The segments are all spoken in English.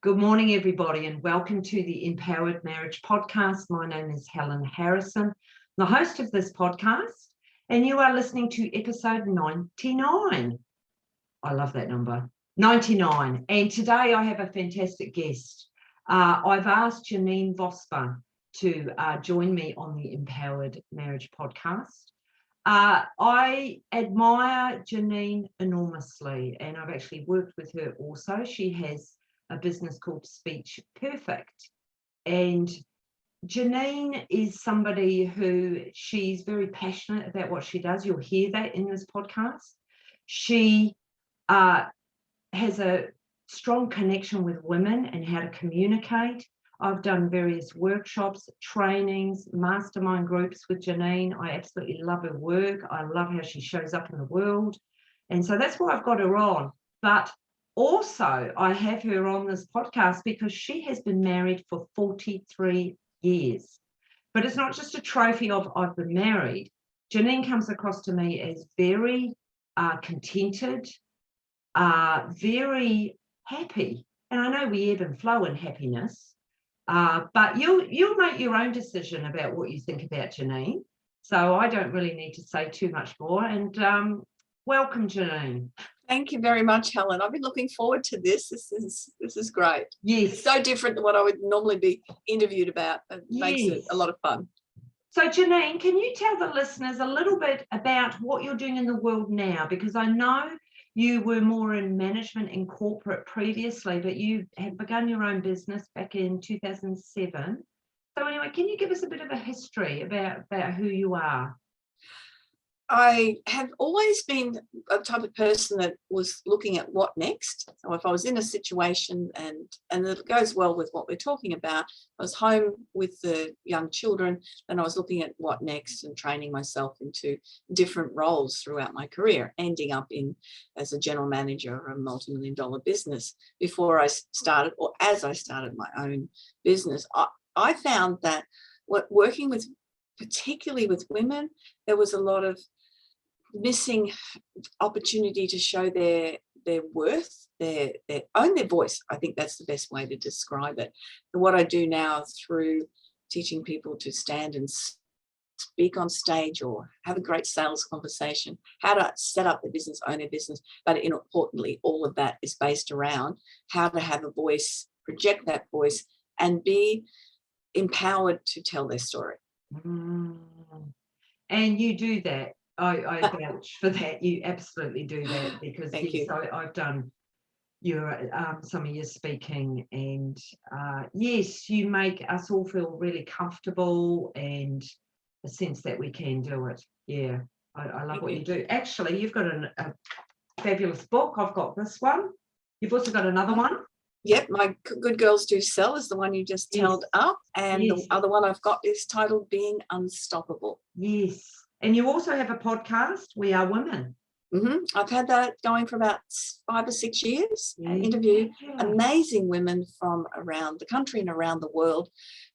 Good morning, everybody, and welcome to the Empowered Marriage Podcast. My name is Helen Harrison, the host of this podcast, and you are listening to episode 99. I love that number, 99. And today I have a fantastic guest. I've asked Janeen Vosper to join me on the Empowered Marriage Podcast. I admire Janeen enormously, and I've actually worked with her also. She has a business called Speech Perfect. And Janeen is somebody who she's very passionate about what she does. You'll hear that in this podcast. She has a strong connection with women and how to communicate. I've done various workshops, trainings, mastermind groups with Janeen. I absolutely love her work. I love how she shows up in the world. And so that's why I've got her on. But also, I have her on this podcast because she has been married for 43 years. But it's not just a trophy of I've been married. Janeen comes across to me as very contented, very happy. And I know we ebb and flow in happiness, but you'll make your own decision about what you think about Janeen. So I don't really need to say too much more. And welcome, Janeen. Thank you very much, Helen. I've been looking forward to this. This is great. Yes. It's so different than what I would normally be interviewed about. It makes it a lot of fun. So, Janeen, can you tell the listeners a little bit about what you're doing in the world now? Because I know you were more in management and corporate previously, but you have begun your own business back in 2007. So anyway, can you give us a bit of a history about who you are? I have always been a type of person that was looking at what next. So if I was in a situation and it goes well with what we're talking about, I was home with the young children and I was looking at what next and training myself into different roles throughout my career, ending up as a general manager of a multi-million-dollar business before I started, or as I started my own business. I found that working with, particularly with women, there was a lot of missing opportunity to show their worth, their own their voice. I think that's the best way to describe it. And what I do now through teaching people to stand and speak on stage or have a great sales conversation, how to set up their business, own their business, but importantly, all of that is based around how to have a voice, project that voice, and be empowered to tell their story. And you do that. I vouch for that. You absolutely do that because I've done some of your speaking, and yes, you make us all feel really comfortable and a sense that we can do it. Yeah, I love what you do. Actually, you've got a fabulous book. I've got this one. You've also got another one. Yep, my Good Girls Do Sell is the one you just held up, and the other one I've got is titled Being Unstoppable. Yes. And you also have a podcast, We Are Women. I've had that going for about 5 or 6 years. I interview amazing women from around the country and around the world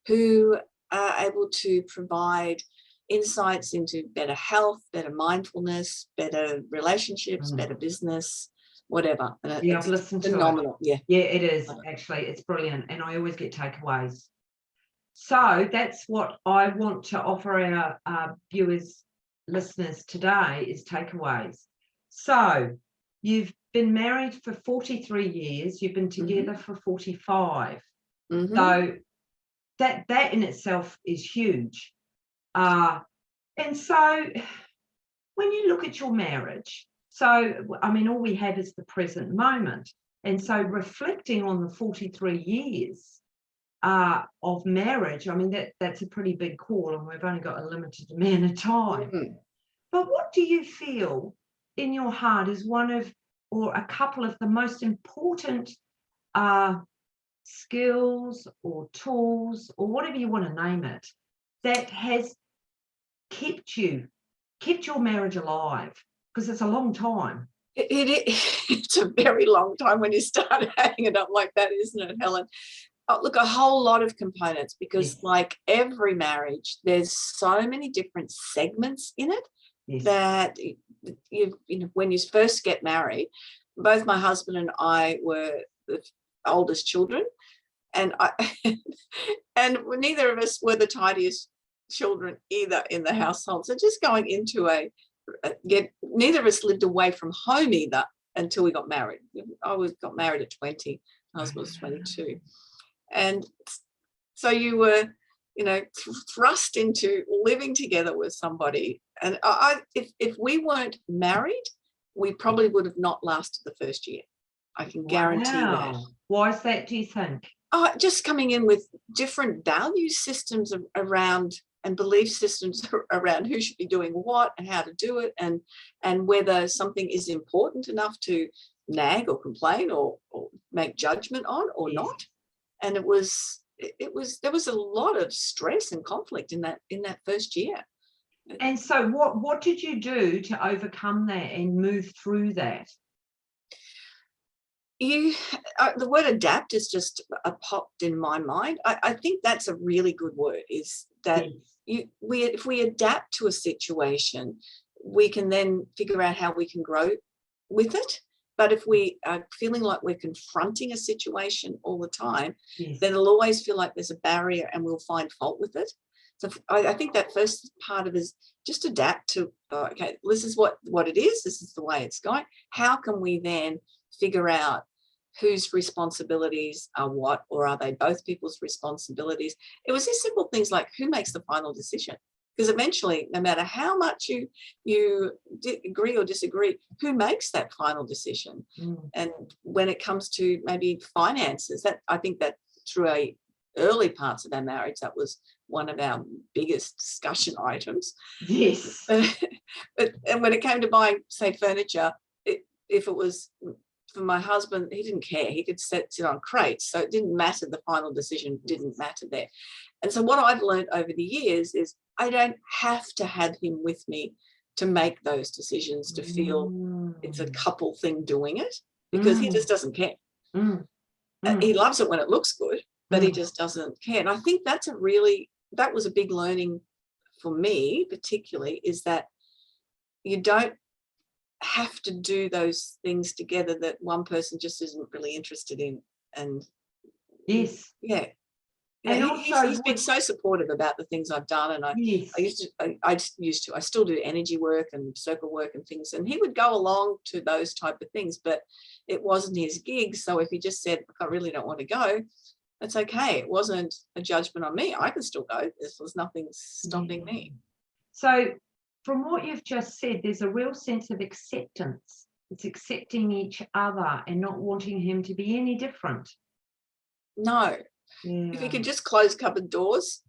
who are able to provide insights into better health, better mindfulness, better relationships, better business, whatever. Yeah, I've listened phenomenal. To it. Yeah, it is actually. It's brilliant, and I always get takeaways. So that's what I want to offer our viewers, listeners today, is takeaways. So you've been married for 43 years. You've been together for 45. So that in itself is huge. And so when you look at your marriage, so, I mean, all we have is the present moment. And so reflecting on the 43 years of marriage, I mean, that's a pretty big call, and we've only got a limited amount of time. But what do you feel in your heart is one of, or a couple of the most important skills or tools, or whatever you want to name it, that has kept your marriage alive? Because it's a long time. It's a very long time when you start adding it up like that, isn't it, Helen? Look, a whole lot of components, because like every marriage, there's so many different segments in it that when you first get married, both my husband and I were oldest children, and and neither of us were the tidiest children either in the household. So just going into neither of us lived away from home either until we got married. I got married at 20, my husband was 22. And so you were, thrust into living together with somebody. And if we weren't married, we probably would have not lasted the first year. I can guarantee that. Why is that, do you think? Just coming in with different value systems around and belief systems around who should be doing what and how to do it, and whether something is important enough to nag or complain or make judgment on or not. And there was a lot of stress and conflict in that first year. And so what did you do to overcome that and move through that? The word adapt is just popped in my mind. I think that's a really good word, is that if we adapt to a situation, we can then figure out how we can grow with it. But if we are feeling like we're confronting a situation all the time, then it'll always feel like there's a barrier and we'll find fault with it. So I think that first part of it is just adapt to, okay, this is what it is. This is the way it's going. How can we then figure out whose responsibilities are what, or are they both people's responsibilities? It was these simple things like, who makes the final decision? Because eventually, no matter how much you agree or disagree, who makes that final decision? And when it comes to maybe finances, I think that through early parts of our marriage, that was one of our biggest discussion items. Yes. And when it came to buying, say, furniture, if it was for my husband, he didn't care. He could sit on crates. So it didn't matter. The final decision didn't matter there. And so what I've learned over the years is I don't have to have him with me to make those decisions, to feel it's a couple thing doing it, because he just doesn't care. He loves it when it looks good, but he just doesn't care. And I think that was a big learning for me, particularly, is that you don't have to do those things together that one person just isn't really interested in. And and also he's been so supportive about the things I've done, and I still do energy work and circle work and things, and he would go along to those type of things, but it wasn't his gig. So if he just said, look, I really don't want to go, it's okay. It wasn't a judgment on me. I can still go. There's nothing stopping me. So from what you've just said, there's a real sense of acceptance. It's accepting each other and not wanting him to be any different. No. If he could just close cupboard doors,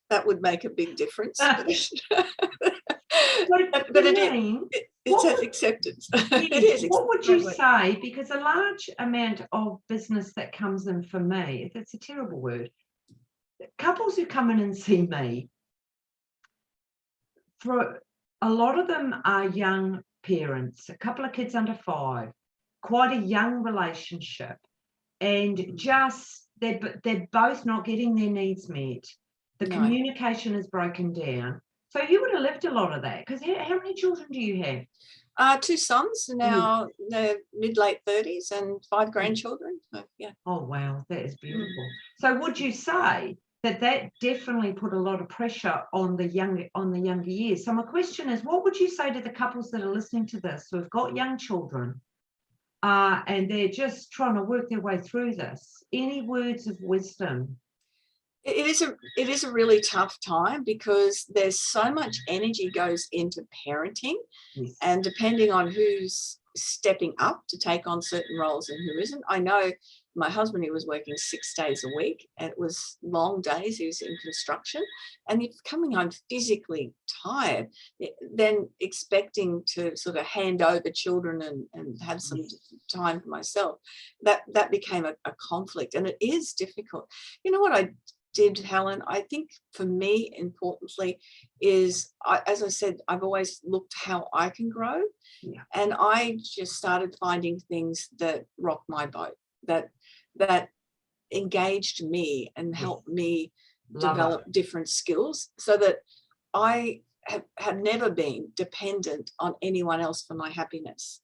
that would make a big difference. But it's acceptance. It is. What would you say? Because a large amount of business that comes in for me, that's a terrible word, couples who come in and see me, for a lot of them are young parents, a couple of kids under 5, quite a young relationship, and just they're both not getting their needs met. The communication is broken down. So you would have lived a lot of that, because how many children do you have? 2 sons, now they're mid-late 30s, and 5 grandchildren. So, Oh, wow, that is beautiful. So would you say that definitely put a lot of pressure on the younger years? So my question is, what would you say to the couples that are listening to this who have got young children and they're just trying to work their way through this? Any words of wisdom? It is a really tough time, because there's so much energy goes into parenting, and depending on who's stepping up to take on certain roles and who isn't. I know my husband, he was working 6 days a week, and it was long days. He was in construction, and he's coming home physically tired, then expecting to sort of hand over children and have some time for myself. That became a conflict, and it is difficult. You know what I did, Helen? I think for me, importantly, is, as I said, I've always looked how I can grow. And I just started finding things that rocked my boat, that engaged me and helped me develop different skills, so that I have never been dependent on anyone else for my happiness.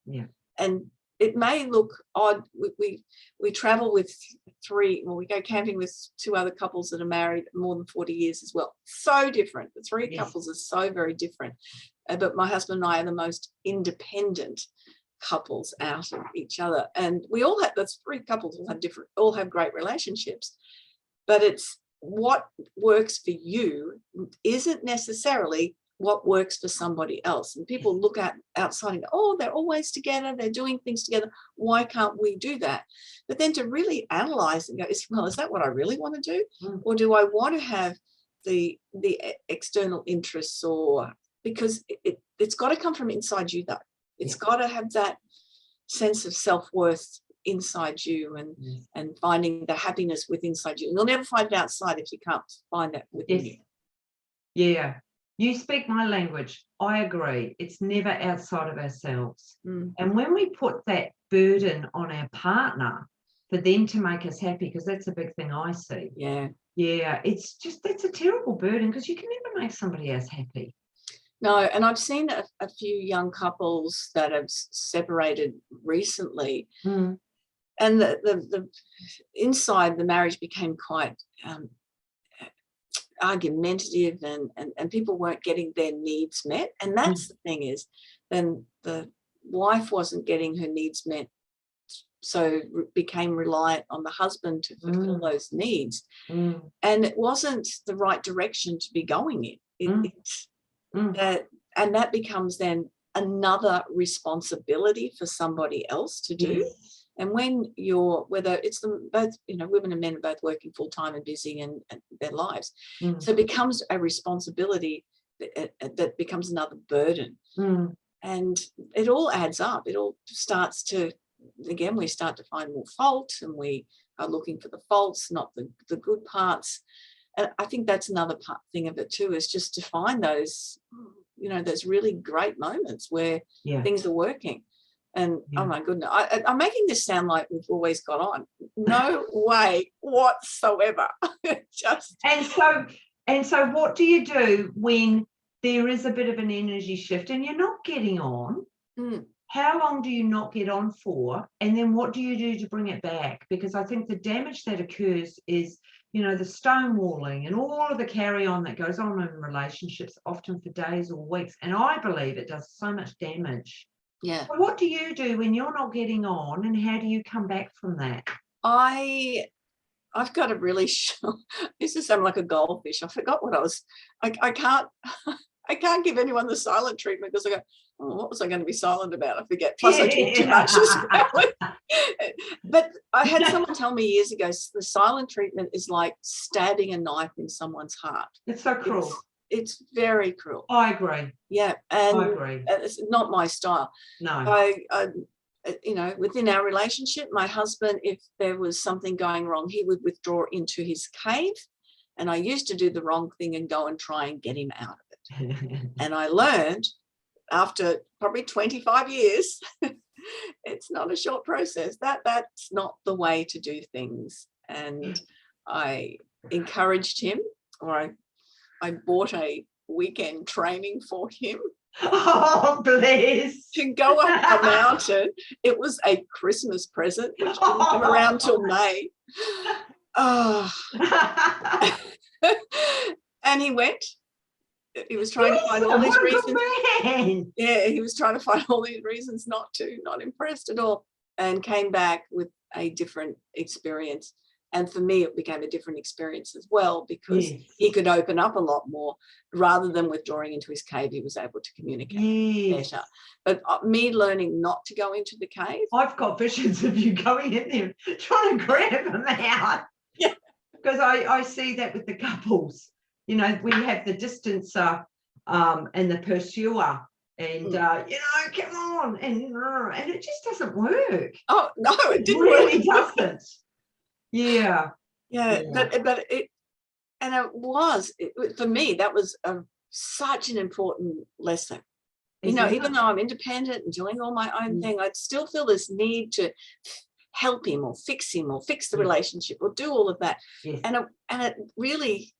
And it may look odd. We travel with we go camping with 2 other couples that are married more than 40 years as well. So different. The 3 couples are so very different. But my husband and I are the most independent couples out of each other. And we all have, those 3 couples all have great relationships. But it's what works for you isn't necessarily what works for somebody else. And people look at outside and go, oh, they're always together, they're doing things together, why can't we do that? But then to really analyze and go, is that what I really want to do? Or do I want to have the external interests? Or because it's got to come from inside you, though. It's got to have that sense of self-worth inside you, and finding the happiness within inside you. And you'll never find it outside if you can't find that within you. Yeah. You speak my language. I agree. It's never outside of ourselves. And when we put that burden on our partner for them to make us happy, because that's a big thing I see. Yeah. It's just, that's a terrible burden, because you can never make somebody else happy. No, and I've seen a few young couples that have separated recently, and the inside the marriage became quite argumentative, and people weren't getting their needs met. And that's the thing, is then the wife wasn't getting her needs met, so became reliant on the husband to fulfill those needs. And it wasn't the right direction to be going in. That becomes then another responsibility for somebody else to do. And when whether it's both, women and men are both working full time and busy in their lives, so it becomes a responsibility that becomes another burden, and it all adds up. It all starts to, again, we start to find more fault, and we are looking for the faults, not the good parts. And I think that's another thing of it too, is just to find those, those really great moments where things are working. And oh my goodness, I'm making this sound like we've always got on. No way whatsoever. And so what do you do when there is a bit of an energy shift and you're not getting on? How long do you not get on for? And then what do you do to bring it back? Because I think the damage that occurs is, the stonewalling and all of the carry on that goes on in relationships, often for days or weeks. And I believe it does so much damage. Yeah. So what do you do when you're not getting on, and how do you come back from that? I've got a really this is sound like a goldfish. I forgot what I can't give anyone the silent treatment, because I go, oh, what was I going to be silent about? I forget. Plus I talk too much as well. But I had someone tell me years ago, the silent treatment is like stabbing a knife in someone's heart. It's so cruel. It's very cruel. I agree. Yeah, and I agree. It's not my style. No. I within our relationship, my husband, if there was something going wrong, he would withdraw into his cave, and I used to do the wrong thing and go and try and get him out of it. And I learned after probably 25 years, it's not a short process. That's not the way to do things. And I encouraged him, or I bought a weekend training for him. Oh, bless. To go up a mountain. It was a Christmas present, which didn't come around till May. Oh. And he went. He was trying to find all these reasons. Yeah, he was trying to find all these reasons not impressed at all, and came back with a different experience. And for me, it became a different experience as well, because he could open up a lot more. Rather than withdrawing into his cave, he was able to communicate better. But me learning not to go into the cave. I've got visions of you going in there trying to grab him out. Yeah. Because I see that with the couples. We have the distancer and the pursuer. And, come on. And it just doesn't work. Oh, no, it didn't really work. Doesn't. Yeah. But it, and it was, for me, that was such an important lesson. Even though I'm independent and doing all my own thing, I'd still feel this need to help him or fix the relationship or do all of that. Yes. And it really,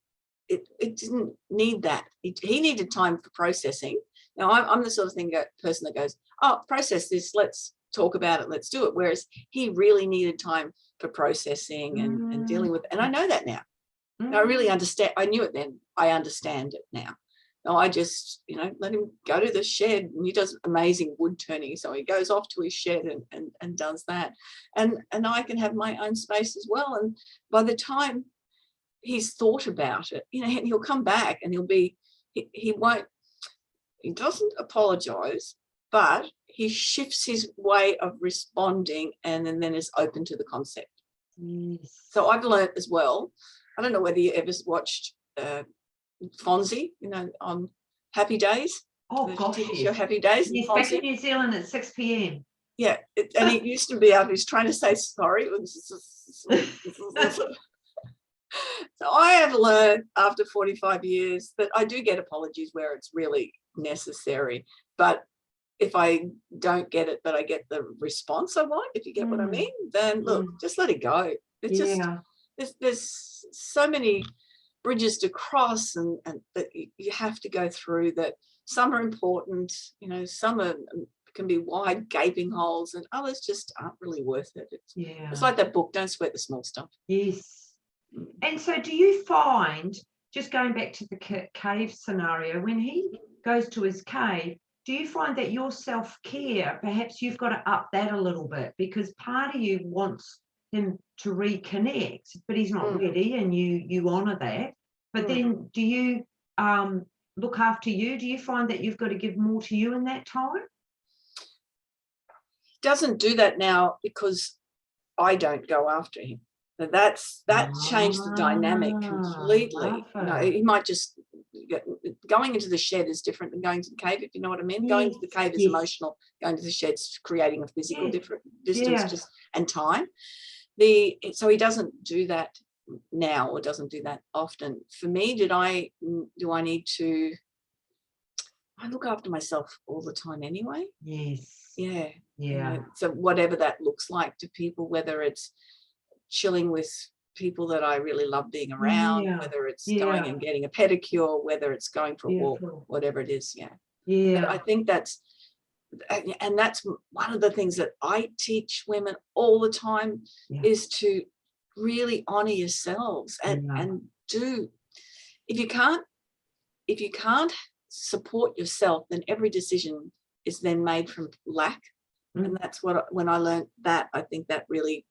it didn't need that. He needed time for processing. I'm the sort of person that goes, oh, process this, let's talk about it, let's do it. Whereas he really needed time for processing and dealing with, and I know that now. I really understand. I knew it then. I understand it now. No, I just, let him go to the shed, and he does amazing wood turning. So he goes off to his shed and does that. And I can have my own space as well. And by the time he's thought about it, and he'll come back and he doesn't apologize, but he shifts his way of responding and then is open to the concept. Yes. So I've learned as well. I don't know whether you ever watched Fonzie, on Happy Days. Oh gosh, TV yes. show Happy Days. Yes, back in New Zealand at 6 p.m. Yeah, and he used to be out. He's trying to say sorry. So I have learned after 45 years that I do get apologies where it's really necessary. But if I don't get it, but I get the response I want, if you get what I mean, then look, just let it go. It's just there's so many bridges to cross and that you have to go through, that some are important, some can be wide gaping holes, and others just aren't really worth it. It's like that book, Don't Sweat the Small Stuff. Yes. And so do you find, just going back to the cave scenario, when he goes to his cave, do you find that your self-care, perhaps you've got to up that a little bit, because part of you wants him to reconnect, but he's not ready, and you honour that. But then do you look after you? Do you find that you've got to give more to you in that time? He doesn't do that now because I don't go after him. That changed the dynamic completely. He might just, going into the shed is different than going to the cave, if you know what I mean. Going to the cave is emotional. Going to the shed's creating a physical different distance and time. So he doesn't do that now, or doesn't do that often. For me, do I need to? I look after myself all the time anyway. Yes. Yeah. So whatever that looks like to people, whether it's chilling with people that I really love being around, whether it's going and getting a pedicure, whether it's going for a walk, whatever it is. But I think that's one of the things that I teach women all the time is to really honor yourselves and do. If you can't support yourself, then every decision is then made from lack. And that's when I learned that, I think that really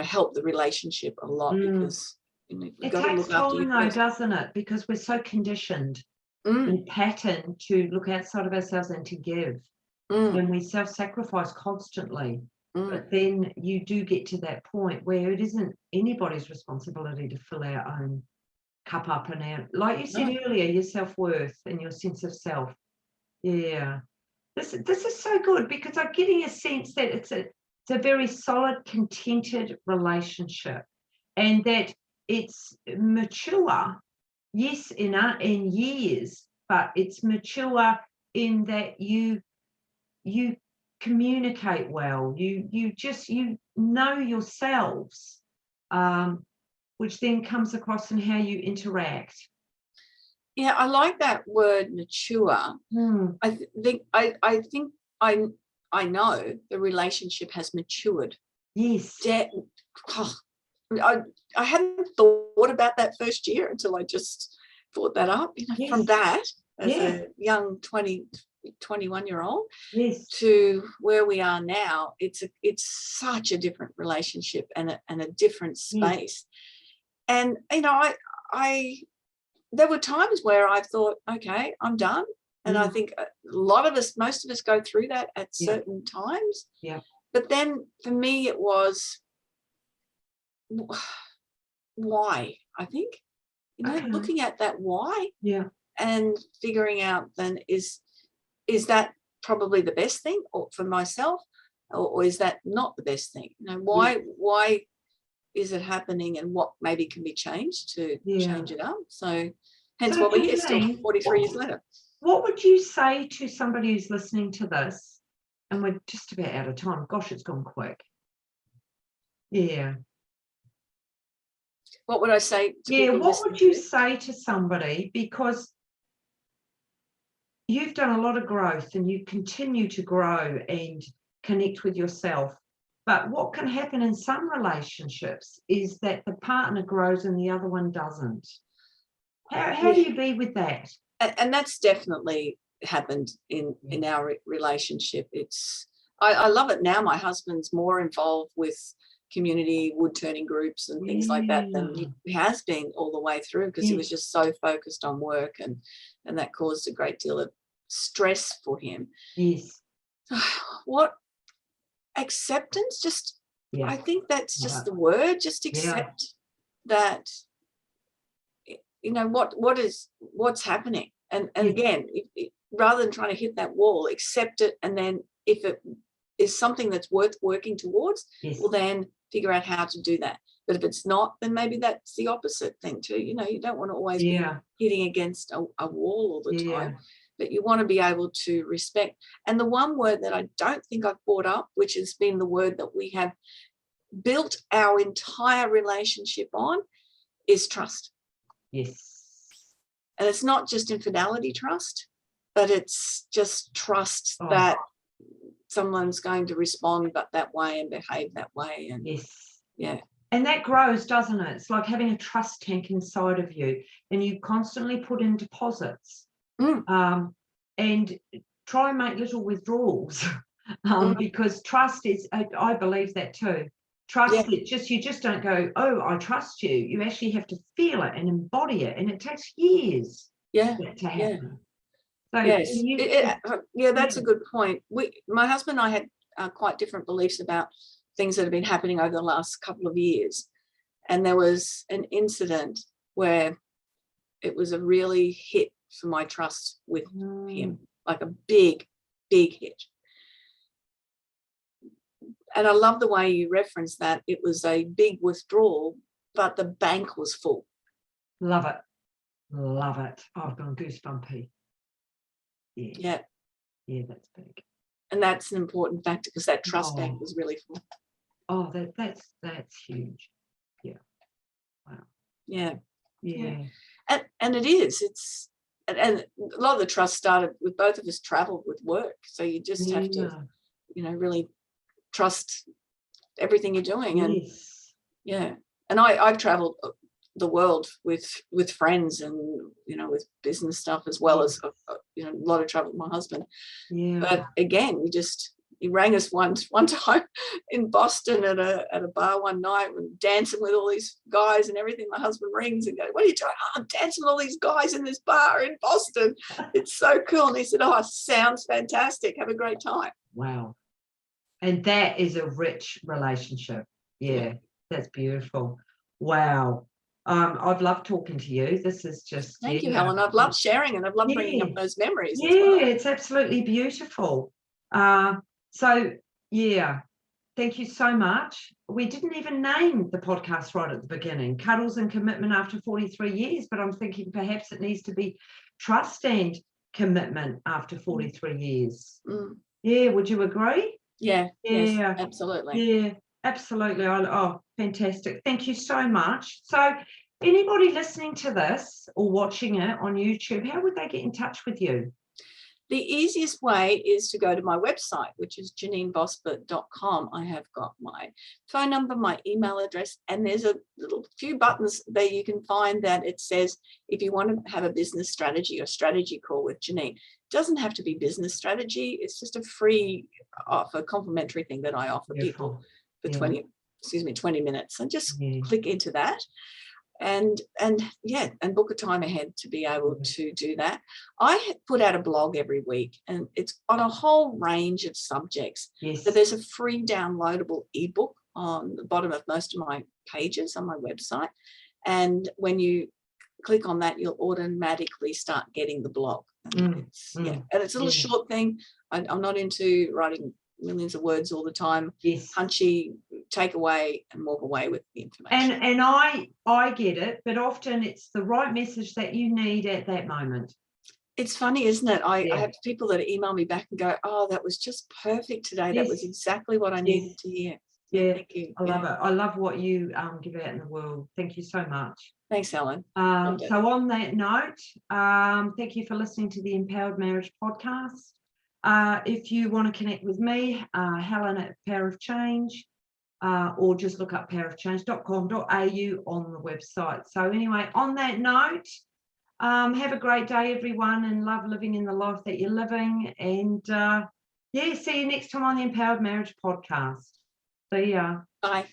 helped the relationship a lot, because it takes time though, doesn't it? Because we're so conditioned and patterned to look outside of ourselves and to give, and we self-sacrifice constantly. But then you do get to that point where it isn't anybody's responsibility to fill our own cup up, and like you said earlier, your self-worth and your sense of self. This is so good, because I'm getting a sense that it's a very solid, contented relationship, and that it's mature, yes, in years, but it's mature in that you communicate well, you know yourselves, which then comes across in how you interact. I like that word, mature. I think I know the relationship has matured. Yes. I hadn't thought about that first year until I just thought that up. From that, as a young 21-year-old, to where we are now, it's such a different relationship and a different space. And I there were times where I thought, okay, I'm done. And I think most of us go through that at certain times. But then for me, it was why, I think, looking at that why and figuring out, then is that probably the best thing for myself, or is that not the best thing? Why is it happening, and what maybe can be changed to change it up? So hence why we're here still 43 years later. What would you say to somebody who's listening to this, and we're just about out of time? Gosh, it's gone quick. What would I say to people? What would you say to somebody? Because you've done a lot of growth and you continue to grow and connect with yourself. But what can happen in some relationships is that the partner grows and the other one doesn't. How do you be with that? And that's definitely happened in our relationship. I love it now. My husband's more involved with community wood turning groups and things like that than he has been all the way through, because he was just so focused on work, and that caused a great deal of stress for him. Yes. What acceptance? Just I think that's just the word. Just accept that, what's happening, and again, rather than trying to hit that wall, accept it, and then if it is something that's worth working towards, well, then figure out how to do that. But if it's not, then maybe that's the opposite thing too. You don't want to always be hitting against a wall all the time, but you want to be able to respect. And the one word that I don't think I've brought up, which has been the word that we have built our entire relationship on, is trust. Yes. And it's not just infidelity trust, but it's just trust that someone's going to respond but that way and behave that way. And and that grows, doesn't it? It's like having a trust tank inside of you, and you constantly put in deposits and try and make little withdrawals because trust is, I believe that too. Trust it, you just don't go, oh, I trust you. You actually have to feel it and embody it, and it takes years to happen. So that's a good point. My husband and I had quite different beliefs about things that have been happening over the last couple of years. And there was an incident where it was a really hit for my trust with him, like a big, big hit. And I love the way you referenced that. It was a big withdrawal, but the bank was full. Love it. Love it. Oh, I've gone goosebumpy. Yeah, that's big. And that's an important factor, because that trust bank was really full. Oh, that's huge. Yeah. Wow. Yeah. And it is. And a lot of the trust started with both of us traveled with work. So you just have to, really trust everything you're doing. And and I've traveled the world with friends and with business stuff, as well as a lot of travel with my husband. But again, he rang us one time in Boston at a bar one night, and dancing with all these guys and everything. My husband rings and goes, "What are you doing?" "Oh, I'm dancing with all these guys in this bar in Boston. It's so cool." And he said, "Oh, sounds fantastic. Have a great time." Wow. And that is a rich relationship. Yeah. That's beautiful. Wow. I've loved talking to you. This is just thank you, Helen. I've loved sharing, and I've loved bringing up those memories as well. It's absolutely beautiful. Thank you so much. We didn't even name the podcast right at the beginning, Cuddles and Commitment After 43 Years, but I'm thinking perhaps it needs to be Trust and Commitment After 43 Years. Would you agree? Yes, absolutely. Yeah, absolutely. Fantastic. Thank you so much. So anybody listening to this or watching it on YouTube, how would they get in touch with you? The easiest way is to go to my website, which is janeenvosper.com. I have got my phone number, my email address, and there's a little few buttons there you can find that it says, if you want to have a business strategy or strategy call with Janeen. It doesn't have to be business strategy. It's just a free offer, complimentary thing that I offer people for 20 minutes, and just click into that. And book a time ahead to be able to do that. I put out a blog every week, and it's on a whole range of subjects. So there's a free downloadable ebook on the bottom of most of my pages on my website. And when you click on that, you'll automatically start getting the blog. And it's a little short thing. I'm not into writing millions of words all the time. Punchy, take away and walk away with the information. And I get it, but often it's the right message that you need at that moment. It's funny, isn't it? I have people that email me back and go, "Oh, that was just perfect today. That was exactly what I needed to hear." Yeah, Thank you. I love it. I love what you give out in the world. Thank you so much. Thanks, Helen. So on that note, thank you for listening to the Empowered Marriage podcast. If you want to connect with me, Helen at Power of Change, or just look up powerofchange.com.au on the website. So anyway, on that note, have a great day, everyone, and love living in the life that you're living. And see you next time on the Empowered Marriage podcast. See ya. Bye.